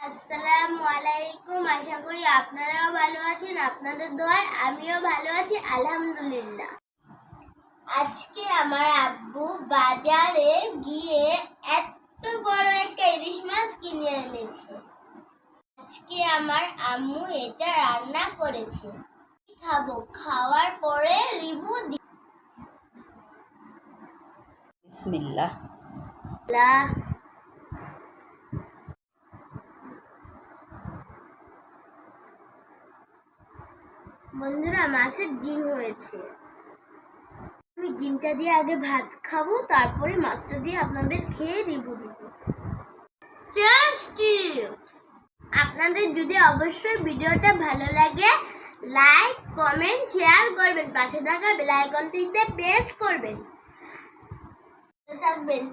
আসসালামু আলাইকুম। আশা করি আপনারাও ভালো আছেন। আপনাদের দোয়ায় আমিও ভালো আছি, আলহামদুলিল্লাহ। আজকে আমার আব্বু বাজারে গিয়ে এত বড় একটা ইলিশ মাছ কিনে এনেছে। আজকে আমার আম্মু এটা রান্না করেছে। খাবো, খাওয়ার পরে রিভিউ দিই। বিসমিল্লাহ। বন্ধুরা, মাছের ডিম হয়েছে। আমি ডিমটা দিয়ে আগে ভাত খাবো, তারপরে মাছটা দিয়ে আপনাদের খেয়ে রিভিউ দিব। টেস্টি। আপনাদের যদি অবশ্যই ভিডিওটা ভালো লাগে, লাইক, কমেন্ট, শেয়ার করবেন। পাশে থাকা বেল আইকনটিতে প্রেস করবেন। থাকবেন।